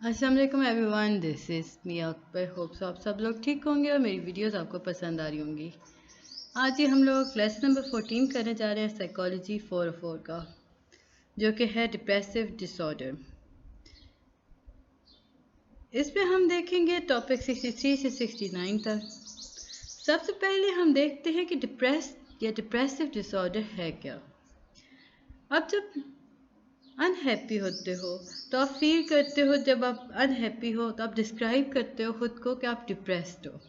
अस्सलाम वालेकुम everyone, this is me Akbar. Hopes आप सब लोग ठीक होंगे और मेरी वीडियोस आपको पसंद आ रही होंगी। आज ही हम लोग लेसन नंबर 14 करने जा रहे हैं साइकोलॉजी 404 का, जो कि है डिप्रेसिव डिसऑर्डर। इसमें हम देखेंगे टॉपिक 63 से 69 तक। सबसे पहले हम देखते हैं कि डिप्रेस या डिप्रेसिव डिसऑर्डर है क्या। अब जब अनहैप्पी होते हो तो आप फील करते हो, जब आप अनहैप्पी हो तो आप डिस्क्राइब करते हो खुद को कि आप डिप्रेस्ड हो।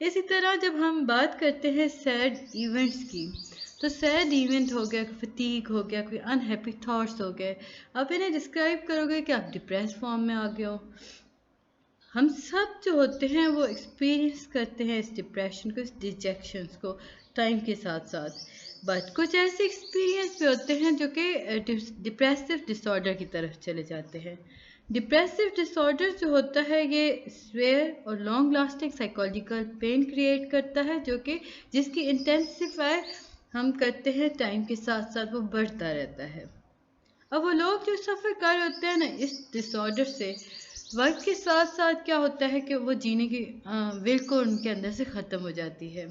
इसी तरह जब हम बात करते हैं सैड इवेंट्स की, तो सैड इवेंट हो गया, फटीग हो गया, कोई अनहैप्पी थॉट्स हो गए, आप इन्हें डिस्क्राइब करोगे कि आप डिप्रेस फॉर्म में आ गए हो। हम सब जो होते हैं वो एक्सपीरियंस करते हैं इस डिप्रेशन को, इस डिजेक्शंस को टाइम के साथ साथ। बट कुछ ऐसे एक्सपीरियंस भी होते हैं जो कि डिप्रेसिव डिसऑर्डर की तरफ चले जाते हैं। डिप्रेसिव डिसऑर्डर जो होता है ये स्वेयर और long lasting psychological pen create करता है, जो कि जिसकी इंटेंसिफाई हम करते हैं टाइम के साथ साथ, वो बढ़ता रहता है। अब वो लोग जो सफ़र कर रहे होते हैं ना इस डिसऑर्डर से, वक्त के साथ साथ क्या होता है कि वो जीने की विल को उनके अंदर से ख़त्म हो जाती है।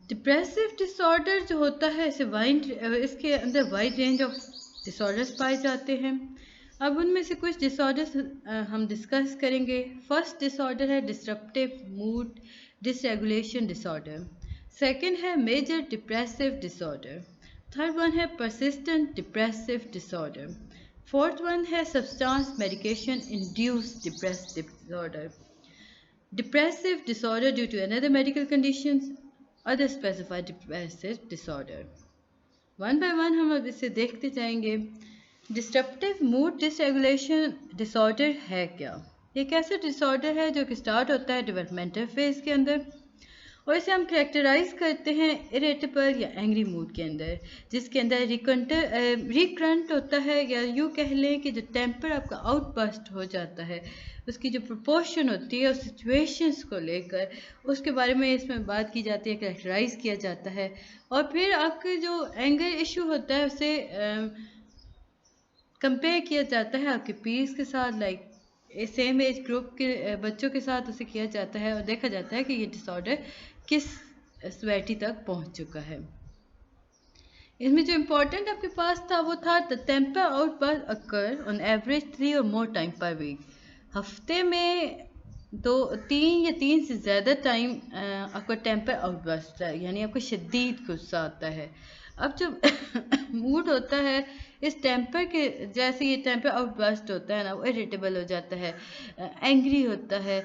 डिप्रेसिव डिसऑर्डर जो होता है इसके अंदर वाइड रेंज ऑफ डिसऑर्डर्स पाए जाते हैं। अब उनमें से कुछ डिसऑर्डर्स हम डिस्कस करेंगे। फर्स्ट डिसऑर्डर है disruptive mood dysregulation disorder. Second है major depressive disorder. Third one है persistent depressive disorder. Fourth one है substance medication induced depressive disorder. Depressive disorder due to another medical conditions, other specified depressive disorder. One by one हम अब इसे देखते जाएंगे। Disruptive mood dysregulation disorder है क्या? एक ऐसा डिसऑर्डर है जो कि स्टार्ट होता है डेवलपमेंटल फेज के अंदर, और इसे हम करेक्टराइज करते हैं इरिटेबल या एंग्री मूड के अंदर, जिसके अंदर रिकरेंट होता है, या यूँ कह लें कि जो टेम्पर आपका आउटबर्स्ट हो जाता है, उसकी जो प्रोपोर्शन होती है उस सिचुएशंस को लेकर, उसके बारे में इसमें बात की जाती है, करेक्टराइज किया जाता है। और फिर आपके जो एंगर इशू होता है उसे कंपेयर किया जाता है आपके पीर्स के साथ, लाइक सेम एज ग्रुप के बच्चों के साथ उसे किया जाता है, और देखा जाता है कि ये डिसऑर्डर किस स्वेटी तक पहुंच चुका है। इसमें जो इम्पोर्टेंट आपके पास था वो था the temper outburst occur on average 3 और मोर टाइम पर वीक। हफ्ते में 3 या 3 से ज़्यादा टाइम आपका टेम्पर आउटबर्स्ट है, यानी आपको शदीद गुस्सा आता है। अब जो मूड होता है इस टेम्पर के, जैसे ये टेम्पर आउटबर्स्ट होता है ना, वो इरिटेबल हो जाता है, एंग्री होता है,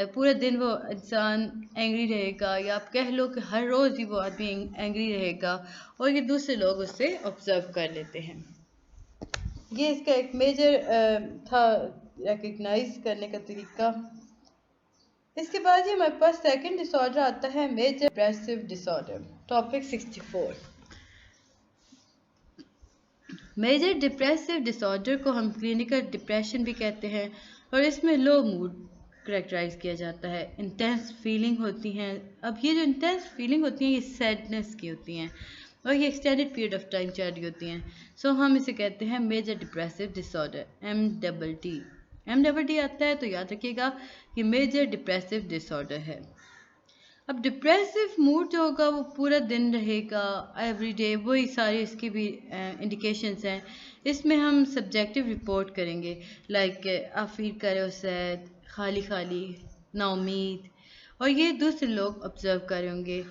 पूरे दिन वो इंसान एंग्री रहेगा, या आप कह लो कि हर रोज़ ही वो आदमी एंग्री रहेगा, और ये दूसरे लोग उससे ऑब्जर्व कर लेते हैं। ये इसका एक मेजर था रिकग्नाइज करने का तरीका। इसके बाद ही हमारे पास सेकंड डिसऑर्डर आता है major depressive disorder. Topic 64। Major depressive disorder को हम क्लिनिकल डिप्रेशन भी कहते हैं, और इसमें लो मूड करेक्टराइज किया जाता है, इंटेंस फीलिंग होती हैं। अब ये जो इंटेंस फीलिंग होती हैं ये सैडनेस की होती हैं, और ये एक्सटेंडेड पीरियड ऑफ टाइम चल रही होती हैं। सो हम इसे कहते हैं major depressive disorder, MDD। MDD आता है तो याद रखिएगा कि मेजर डिप्रेसिव डिसऑर्डर है। अब डिप्रेसिव मूड जो होगा वो पूरा दिन रहेगा, एवरीडे, वही सारी इसकी भी इंडिकेशंस हैं। इसमें हम सब्जेक्टिव रिपोर्ट करेंगे, लाइक आप फील कर रहे हो सैड, खाली खाली, नाउमीद, और ये दूसरे लोग ऑब्जर्व कर रहे होंगे।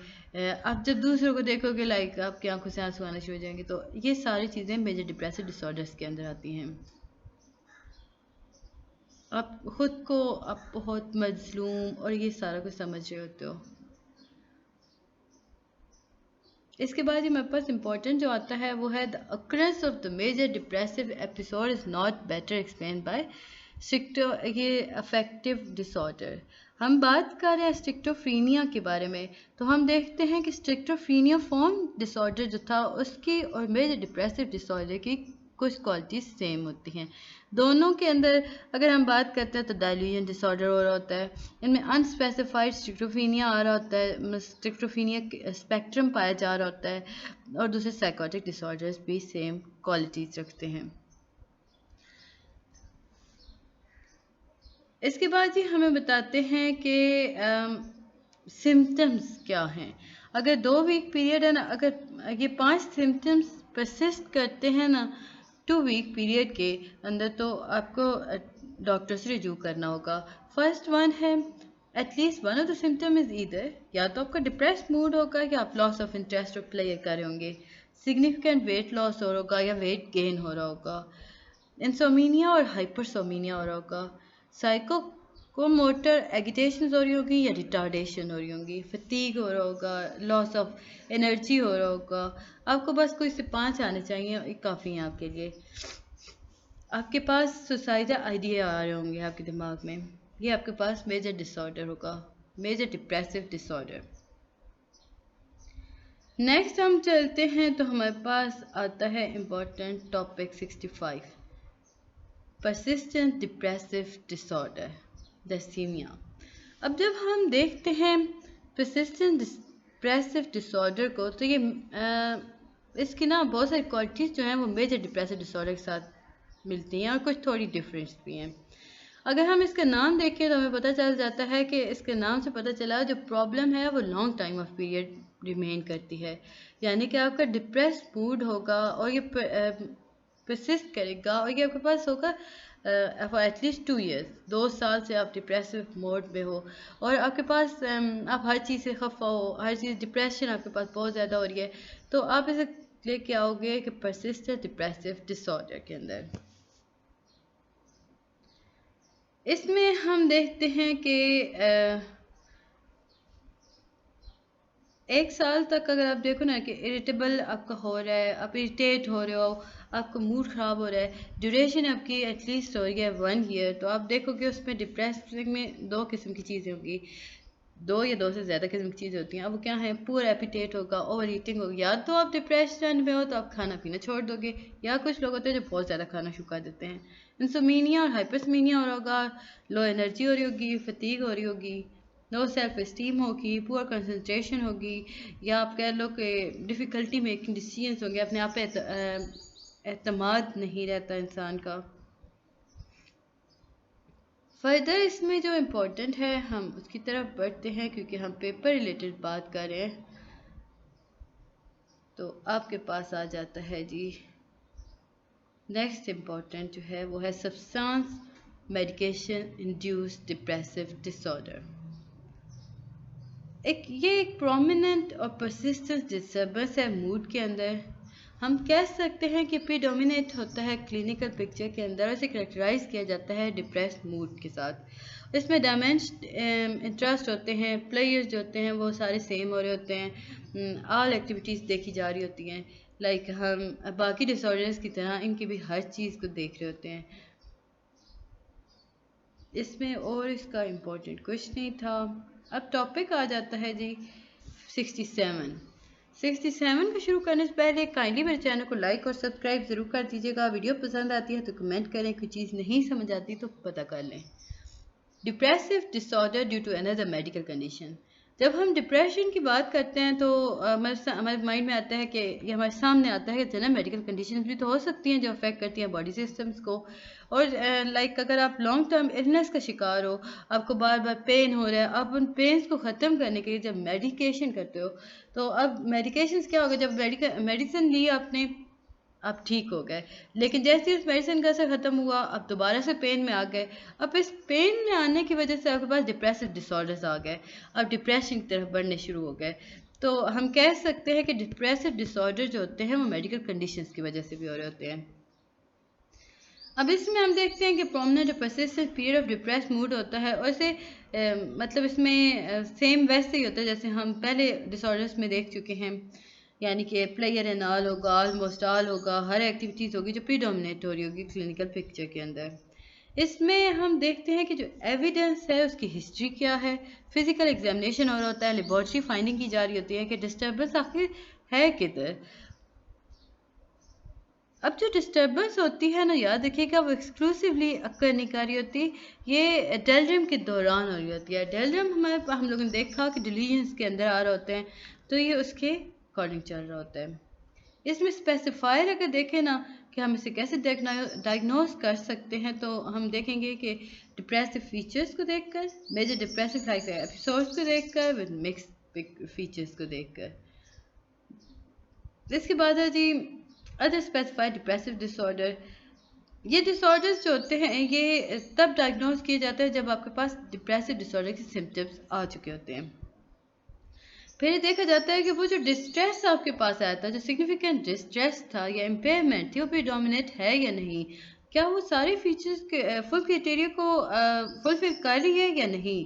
आप जब दूसरों को देखोगे, लाइक आपकी आंखों से आंसू आना शुरू हो जाएंगे, तो ये सारी चीज़ें मेजर डिप्रेसिव डिसऑर्डर्स के अंदर आती हैं। आप खुद को आप बहुत मजलूम और ये सारा कुछ समझ रहे होते हो। इसके बाद ही मेरे पास इम्पोर्टेंट जो आता है वो है the occurrence of the major depressive episode is not better explained by ये अफेक्टिव डिसऑर्डर। हम बात कर रहे हैं स्टिक्टोफ्रीनिया के बारे में, तो हम देखते हैं कि स्टिक्टोफ्रीनिया फॉर्म डिसऑर्डर जो था उसकी और मेजर डिप्रेसिव डिसऑर्डर की कुछ क्वालिटीज सेम होती हैं। दोनों के अंदर अगर हम बात करते हैं तो डायल्यूजन डिसऑर्डर हो रहा होता है, इनमें अनस्पेसिफाइड स्टिक्टोफीनिया आ रहा होता है, स्टिक्टोफीनिया स्पेक्ट्रम पाया जा रहा होता है, और दूसरे साइकोटिक डिसऑर्डर्स भी सेम क्वालिटीज रखते हैं। इसके बाद ही हमें बताते हैं कि सिम्टम्स क्या हैं। अगर 2 वीक पीरियड है ना, अगर ये 5 सिम्टम्स परसिस्ट करते हैं ना 2 वीक पीरियड के अंदर, तो आपको डॉक्टर से रिव्यू करना होगा। फर्स्ट वन है at least one of the symptom is either, या तो आपका डिप्रेस मूड होगा या आप लॉस ऑफ इंटरेस्ट और प्ले कर रहे होंगे, सिग्निफिकेंट वेट लॉस हो रहा होगा या वेट गेन हो रहा होगा, इंसोमिनिया और हाइपरसोमिनिया हो रहा होगा, साइको को मोटर एगिटेशन हो रही होगी या रिटार्डेशन हो रही होंगी, फटीग हो रहा होगा, लॉस ऑफ एनर्जी हो रहा होगा। आपको बस कोई से 5 आने चाहिए, ये काफ़ी हैं आपके लिए। आपके पास सुसाइडल आइडिया आ रहे होंगे आपके दिमाग में, ये आपके पास मेजर डिसऑर्डर होगा, मेजर डिप्रेसिव डिसऑर्डर। नेक्स्ट हम चलते हैं तो हमारे पास आता है important topic 65, persistent depressive disorder, thalassemia. अब जब हम देखते हैं परसिस्टेंट डिप्रेसिव डिसऑर्डर को, तो ये इसकी ना बहुत सारी क्वालिटीज़ जो हैं वो मेजर डिप्रेसिव डिसऑर्डर के साथ मिलती हैं और कुछ थोड़ी डिफरेंस भी हैं। अगर हम इसका नाम देखें तो हमें पता चल जाता है कि इसके नाम से पता चला जो प्रॉब्लम है वो long time of period remain करती है, यानी कि आपका डिप्रेस मूड होगा और ये परसिस्ट करेगा और ये आपके पास होगा फॉर एटलीस्ट 2 ईयर्स, 2 साल से आप डिप्रेसिव मोड में हो और आपके पास आप हर चीज़ से खफा हो, हर चीज़ डिप्रेशन आपके पास बहुत ज़्यादा हो रही है, तो आप इसे लेके आओगे कि परसिस्टेंट डिप्रेसिव डिसऑर्डर के अंदर। इसमें हम देखते हैं कि 1 साल तक अगर आप देखो ना कि इरिटेबल आपका हो रहा है, आप इरिटेट हो रहे हो, आपका मूड ख़राब हो रहा है, ड्यूरेशन आपकी एटलीस्ट हो रही है 1 ईयर, तो आप देखोगे उसमें डिप्रेसिंग में 2 किस्म की चीज़ें होंगी, 2 या 2 से ज़्यादा किस्म की चीज़ें होती हैं। अब वो क्या है, पुअर एपिटेट होगा, ओवर ईटिंग होगी, या तो आप डिप्रेशन में हो तो आप खाना पीना छोड़ दोगे, या कुछ लोग होते हैं जो बहुत ज़्यादा खाना शुरू कर देते हैं। इंसोमिनिया और हाइपरसोमिनिया हो रहा होगा, लो एनर्जी हो रही होगी, फटीग हो रही होगी, लो सेल्फ इस्टीम होगी, पुअर कंसंट्रेशन होगी, या आप कह लो कि डिफ़िकल्टी मेकिंग डिसीजंस होंगे, अपने आप पे एतमाद नहीं रहता इंसान का। फर्दर इसमें जो इम्पोर्टेंट है हम उसकी तरफ बढ़ते हैं, क्योंकि हम पेपर रिलेटेड बात कर रहे हैं। तो आपके पास आ जाता है जी नेक्स्ट इम्पोर्टेंट जो है वो है substance medication induced depressive disorder. एक प्रोमिनेंट और परसिस्टेंट डिस्टर्बेंस है मूड के अंदर। हम कह सकते हैं कि प्रीडोमिनेट होता है क्लिनिकल पिक्चर के अंदर, इसे करेक्टराइज किया जाता है डिप्रेस्ड मूड के साथ। इसमें डायमेंश इंटरेस्ट होते हैं, प्लेयर्स जो होते हैं वो सारे सेम हो रहे होते हैं, ऑल एक्टिविटीज़ देखी जा रही होती हैं, लाइक हम बाकी डिसऑर्डर्स की तरह इनकी भी हर चीज़ को देख रहे होते हैं। इसमें और इसका इम्पोर्टेंट कुछ नहीं था। अब टॉपिक आ जाता है जी 67 को शुरू करने से पहले काइंडली मेरे चैनल को लाइक और सब्सक्राइब ज़रूर कर दीजिएगा। वीडियो पसंद आती है तो कमेंट करें, कोई चीज़ नहीं समझ आती तो पता कर लें। Depressive disorder due to another medical condition. जब हम डिप्रेशन की बात करते हैं तो हमारे माइंड में आता है कि ये हमारे सामने आता है कि जनरल मेडिकल कंडीशंस भी तो हो सकती हैं जो अफेक्ट करती हैं बॉडी सिस्टम्स को। और लाइक अगर आप लॉन्ग टर्म इलनेस का शिकार हो, आपको बार बार पेन हो रहा है, आप उन पेन्स को ख़त्म करने के लिए जब मेडिकेशन करते हो, तो अब मेडिकेशंस क्या होगा, जब मेडिसिन ली आपने आप ठीक हो गए, लेकिन जैसे ही उस मेडिसिन का असर ख़त्म हुआ आप दोबारा से पेन में आ गए। अब इस पेन में आने की वजह से आपके पास डिप्रेसिव डिसऑर्डर्स आ गए, अब डिप्रेशन की तरफ बढ़ने शुरू हो गए। तो हम कह सकते हैं कि डिप्रेसिव डिसऑर्डर जो होते हैं वो मेडिकल कंडीशंस की वजह से भी हो रहे होते हैं। अब इसमें हम देखते हैं कि प्रोमिनेंट और persistent period of depress mood होता है, और इसे मतलब इसमें सेम वैसे ही होता है जैसे हम पहले डिसऑर्डर्स में देख चुके हैं, यानी कि प्लेयर एंड ऑल होगा, ऑलमोस्ट ऑल होगा, हर एक्टिविटीज़ होगी जो प्रीडोमिनेट हो रही होगी क्लिनिकल पिक्चर के अंदर। इसमें हम देखते हैं कि जो एविडेंस है उसकी हिस्ट्री क्या है, फिजिकल एग्जामिनेशन हो रहा होता है, लेबॉर्ट्री फाइंडिंग की जा रही होती है कि डिस्टर्बेंस आखिर है किधर। अब जो डिस्टर्बेंस होती है ना, याद रखिएगा वो एक्सक्लूसिवली अक्कर नहीं कर रही होती, ये डेलड्रम के दौरान हो रही होती है। डेलड्रम हम लोगों ने देखा कि डिलीजन्स के अंदर आ रहे होते हैं, तो ये उसके अकॉर्डिंग चल रहा होता है। इसमें स्पेसिफायर अगर देखें ना कि हम इसे कैसे डायग्नोज कर सकते हैं, तो हम देखेंगे कि डिप्रेसिव फीचर्स को देखकर, मेजर डिप्रेसिव लाइक एपिसोड्स को देखकर, विद मिक्स्ड फीचर्स को देखकर। इसके बाद है जी अदर स्पेसिफाइड डिप्रेसिव डिसऑर्डर। ये डिसऑर्डर्स जो होते हैं ये तब डायग्नोज किए जाते हैं जब आपके पास डिप्रेसिव डिसऑर्डर के सिम्टम्स आ चुके होते हैं। फिर देखा जाता है कि वो जो डिस्ट्रेस आपके पास आया था, जो सिग्निफिकेंट डिस्ट्रेस था या इम्पेयरमेंट थी, वो प्रीडोमिनेट है या नहीं, क्या वो सारे फीचर्स के फुल क्राइटेरिया को फुलफिल कर रही है या नहीं।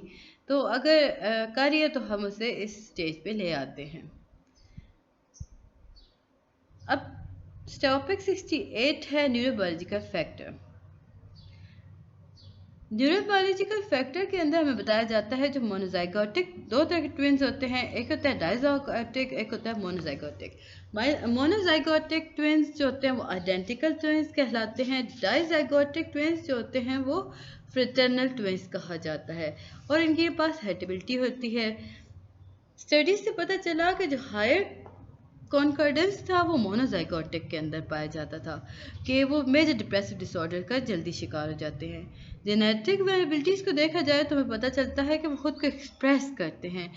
तो अगर कर रही है तो हम उसे इस स्टेज पे ले आते हैं। अब टॉपिक 68 है न्यूरोबायोलॉजिकल फैक्टर। न्यूरोबायोलॉजिकल फैक्टर के अंदर हमें बताया जाता है जो मोनोजाइगोटिक दो तरह के ट्विन्स होते हैं, एक होता है डाइजाइगोटिक, एक होता है मोनोजाइगोटिक। मोनोजाइगोटिक ट्विन्स जो होते हैं वो आइडेंटिकल ट्विन्स कहलाते हैं। डाइजाइगोटिक ट्विन्स जो होते हैं वो फ्रेटर्नल ट्विन्स कहा जाता है और इनके पास हेरिडिटी होती है। स्टडीज से पता चला कि जो हायर कॉन्कर्डेंस था वो मोनोजाइगोटिक के अंदर पाया जाता था कि वो मेजर डिप्रेसिव डिसऑर्डर का जल्दी शिकार हो जाते हैं। जेनेटिक वेरिएबिलिटीज़ को देखा जाए तो हमें पता चलता है कि वो खुद को एक्सप्रेस करते हैं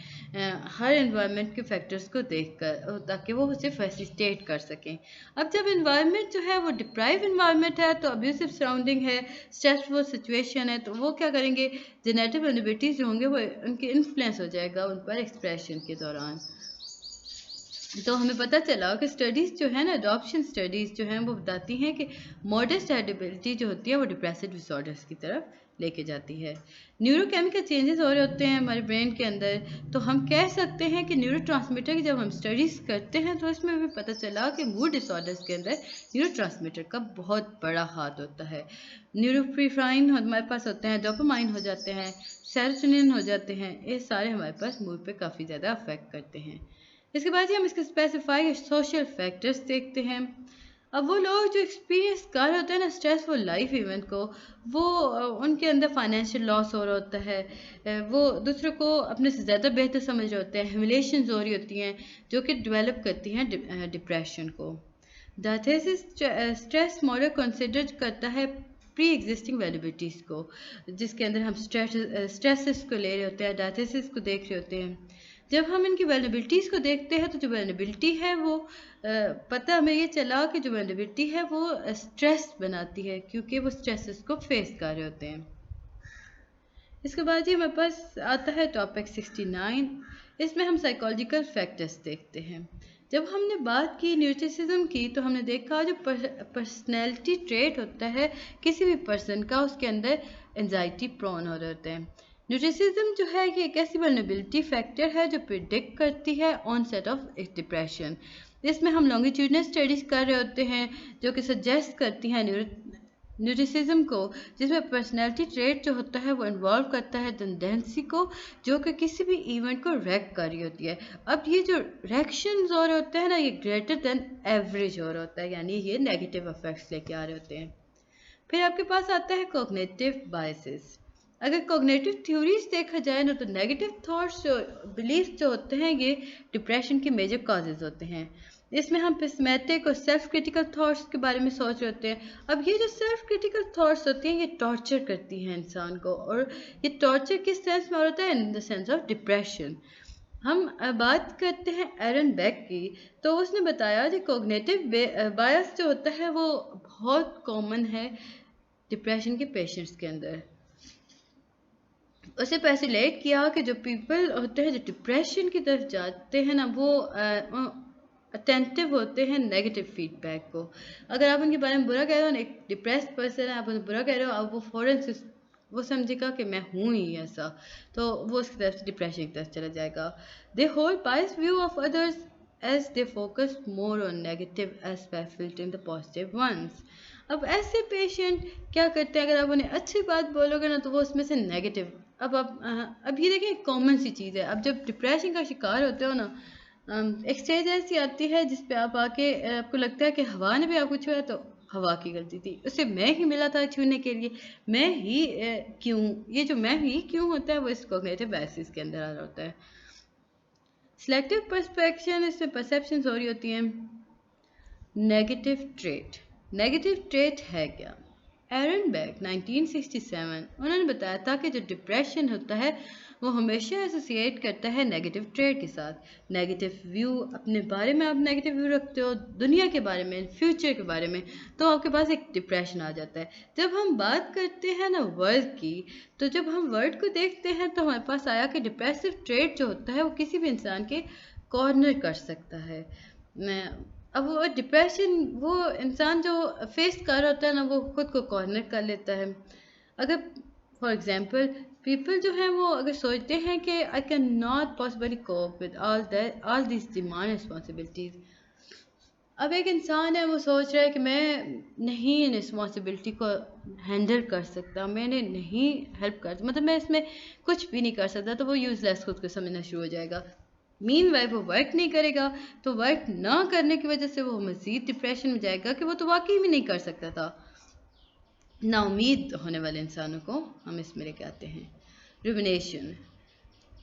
हर एनवायरनमेंट के फैक्टर्स को देखकर, ताकि वो उसे फैसिलिटेट कर सकें। अब जब एनवायरनमेंट जो है वो डिप्राइव एनवायरनमेंट है, तो अब्यूसिव सराउंडिंग है, स्ट्रेसफुल सिचुएशन है, तो वो क्या करेंगे, जेनेटिक वेरिएबिलिटीज़ जो होंगे वो उनके इन्फ्लुएंस हो जाएगा उन पर एक्सप्रेशन के दौरान। तो हमें पता चला कि स्टडीज़ जो है ना, अडॉप्शन स्टडीज़ जो हैं वो बताती हैं कि मॉडर्स्ट हेरिडिटी जो होती है वो डिप्रेसिव डिसऑर्डर्स की तरफ लेके जाती है। न्यूरोकेमिकल चेंजेस हो रहे होते हैं हमारे ब्रेन के अंदर, तो हम कह सकते हैं कि न्यूरोट्रांसमीटर की जब हम स्टडीज़ करते हैं तो इसमें हमें पता चला कि मूड डिसऑर्डर्स के अंदर न्यूरोट्रांसमीटर का बहुत बड़ा हाथ होता है। न्यूरोप्रीफ्राइन हमारे पास होते हैं, डोपामाइन हो जाते हैं, सेरोटोनिन हो जाते हैं, ये सारे हमारे पास मूड पे काफ़ी ज़्यादा अफेक्ट करते हैं। इसके बाद ही हम इसके स्पेसिफाइड सोशल फैक्टर्स देखते हैं। अब वो लोग जो एक्सपीरियंस कर रहे होते हैं ना स्ट्रेसफुल लाइफ इवेंट को, वो उनके अंदर फाइनेंशियल लॉस हो रहा होता है, वो दूसरों को अपने से ज़्यादा बेहतर समझ रहे होते हैं, ह्यूमिलेशंस हो रही होती हैं जो कि डेवलप करती हैं डिप्रेशन को। डायथेसिस स्ट्रेस मॉडल कंसिडर करता है प्री एग्जिस्टिंग वेरिएबिलिटीज़ को, जिसके अंदर हम स्ट्रेसेस को ले रहे होते हैं, डायथेसिस को देख रहे होते हैं। जब हम इनकी वेरिएबिलिटीज़ को देखते हैं तो जो वेरिएबिलिटी है वो पता हमें ये चला कि जो वेरिएबिलिटी है वो स्ट्रेस बनाती है, क्योंकि वो स्ट्रेसेस को फेस कर रहे होते हैं। इसके बाद ही हमारे पास आता है टॉपिक 69। इसमें हम साइकोलॉजिकल फैक्टर्स देखते हैं। जब हमने बात की न्यूरोटिसिज्म की तो हमने देखा जो पर्सनैलिटी ट्रेट होता है किसी भी पर्सन का, उसके अंदर एंजाइटी प्रोन हो रहे होते हैं। न्यूरोटिसिज्म जो है ये एक ऐसी वल्नरेबिलिटी फैक्टर है जो प्रिडिक्ट करती है ऑनसेट ऑफ डिप्रेशन। इसमें हम लॉन्गिट्यूडनल स्टडीज़ कर रहे होते हैं जो कि सजेस्ट करती हैं न्यूरोटिसिज्म को, जिसमें पर्सनैलिटी ट्रेट जो होता है वो इन्वॉल्व करता है टेंडेंसी को जो कि किसी भी इवेंट को रैक कर रही होती है। अब ये जो रिएक्शंस हो रहे होते हैं ना, ये ग्रेटर देन एवरेज हो रहा होता है, यानी ये नेगेटिव इफेक्ट्स लेके आ रहे होते हैं। फिर आपके पास आता है कॉग्निटिव बायसेस। अगर कॉग्निटिव थ्योरीज देखा जाए ना, तो नेगेटिव थॉट्स जो बिलीफ जो होते हैं ये डिप्रेशन के मेजर काजेज होते हैं। इसमें हम पेसिमेटिक और सेल्फ क्रिटिकल थॉट्स के बारे में सोच रहे होते हैं। अब ये जो सेल्फ क्रिटिकल थॉट्स होती हैं ये टॉर्चर करती हैं इंसान को, और ये टॉर्चर किस सेंस में होता है, in the sense of depression. हम बात करते हैं एरन बेक की, तो उसने बताया कि कॉग्निटिव बायस जो होता है वो बहुत कॉमन है डिप्रेशन के पेशेंट्स के अंदर। उसे पैसिलेट किया कि जो पीपल होते हैं जो डिप्रेशन की तरफ जाते हैं ना, वो अटेंटिव होते हैं नेगेटिव फीडबैक को। अगर आप उनके बारे में बुरा कह रहे हो ना, एक डिप्रेस्ड पर्सन है, आप उन्हें बुरा कह रहे हो, अब वो फ़ौरन से वो समझेगा कि मैं हूँ ही ऐसा, तो वो उसकी तरफ से डिप्रेशन की तरफ चला जाएगा। They hold bias view of others as they focus more on negative aspect filtering the positive ones. अब ऐसे पेशेंट क्या करते हैं, अगर आप उन्हें अच्छी बात बोलोगे ना तो वो उसमें से नेगेटिव। अब ये देखें कॉमन सी चीज़ है, अब जब डिप्रेशन का शिकार होते हो ना, एक स्टेज ऐसी आती है जिस पे आप आके आपको लगता है कि हवा ने भी आपको छुआ, तो हवा की गलती थी, उसे मैं ही मिला था छूने के लिए, मैं ही क्यों, ये जो मैं ही क्यों होता है वो इस कॉग्निटिव बायसेस के अंदर आ रहा होता है। सिलेक्टिव पर्सपेक्शन, इसमें परसेप्शंस हो रही होती हैं। नेगेटिव ट्रेट, नेगेटिव ट्रेट है क्या? एरन बेक 1967 उन्होंने बताया था कि जो डिप्रेशन होता है वो हमेशा एसोसिएट करता है नेगेटिव ट्रेट के साथ। नेगेटिव व्यू, अपने बारे में आप नेगेटिव व्यू रखते हो, दुनिया के बारे में, फ्यूचर के बारे में, तो आपके पास एक डिप्रेशन आ जाता है। जब हम बात करते हैं ना वर्ल्ड की, तो जब हम वर्ल्ड को देखते हैं तो हमारे पास आया कि डिप्रेसिव ट्रेट जो होता है वो किसी भी इंसान के कॉर्नर कर सकता है। अब वो डिप्रेशन वो इंसान जो फेस कर रहा होता है ना वो खुद को कॉर्नर कर लेता है। अगर फॉर एग्जांपल पीपल जो हैं वो अगर सोचते हैं कि I can not possibly cope with all this demand responsibilities. अब एक इंसान है वो सोच रहा है कि मैं नहीं इन रिस्पॉन्सिबिलिटी को हैंडल कर सकता, मैंने नहीं हेल्प कर, मतलब मैं इसमें कुछ भी नहीं कर सकता, तो वो यूजलेस खुद को समझना शुरू हो जाएगा। मीनवाइल वो वर्क नहीं करेगा, तो वर्क ना करने की वजह से वो मज़ीद डिप्रेशन में जाएगा कि वो तो वाकई में नहीं कर सकता था। नाउमीद होने वाले इंसानों को हम इसमें लेके आते हैं रुमिनेशन।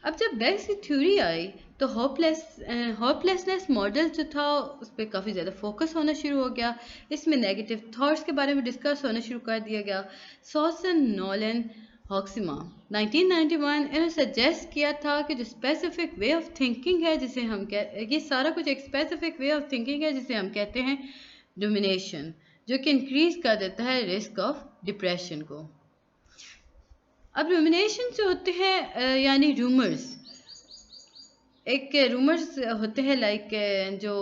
अब जब बेक्स की थ्योरी आई तो होपलेसनेस मॉडल जो था उस पर काफ़ी ज़्यादा फोकस होना शुरू हो गया। इसमें नेगेटिव थॉट्स के बारे में डिस्कस होना शुरू कर दिया गया। सॉसन नॉलन हॉक्सिमा 1991 इन्होंने सजेस्ट किया था कि जो स्पेसिफिक वे ऑफ थिंकिंग है जिसे हम ये सारा कुछ एक स्पेसिफिक वे ऑफ थिंकिंग है जिसे हम कहते हैं डोमिनेशन, जो कि इंक्रीज कर देता है रिस्क ऑफ डिप्रेशन को। अब रूमिनेशन जो होते हैं यानी रूमर्स, एक रूमर्स होते हैं लाइक जो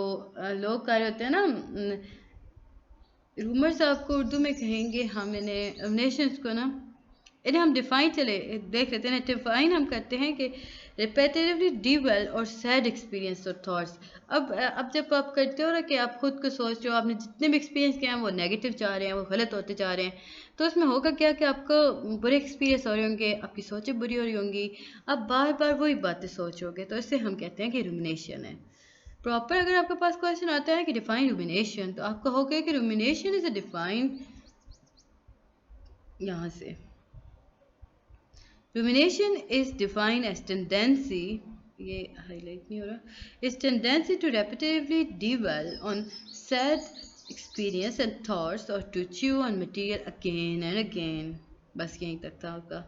लोग कर रहे होते हैं ना, रूमर्स आपको उर्दू में कहेंगे हम इन्हें रूमिनेशंस को ना, इन्हें हम डिफाइन चले देख लेते हैं। डिफाइन हम करते हैं कि रिपीटेटिवली डिवेल और सैड एक्सपीरियंस और थॉट्स। अब जब आप करते हो ना कि आप खुद को सोच रहे हो, आपने जितने भी एक्सपीरियंस किए हैं वो नेगेटिव जा रहे हैं, वो गलत होते जा रहे हैं, तो उसमें होगा क्या कि आपको बुरे एक्सपीरियंस हो रहे होंगे, आपकी सोचें बुरी हो रही होंगी, आप बार बार वही बातें सोचोगे, तो इससे हम कहते हैं कि रूमिनेशन है। प्रॉपर अगर आपके पास क्वेश्चन आता है कि डिफाइन रूमिनेशन, तो आपको होगा कि रूमिनेशन इज अ डिफाइन, यहाँ से rumination is defined as tendency, ये हाईलाइट नहीं हो रहा, is tendency to repetitively dwell on sad experience and thoughts or to chew on material again and again। बस यहीं तक था आपका,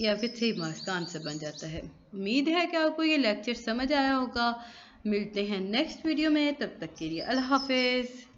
ये आपके 3 मार्क्स का आंसर बन जाता है। उम्मीद है कि आपको ये लेक्चर समझ आया होगा। मिलते हैं नेक्स्ट वीडियो में, तब तक के लिए अल्लाह हाफिज़।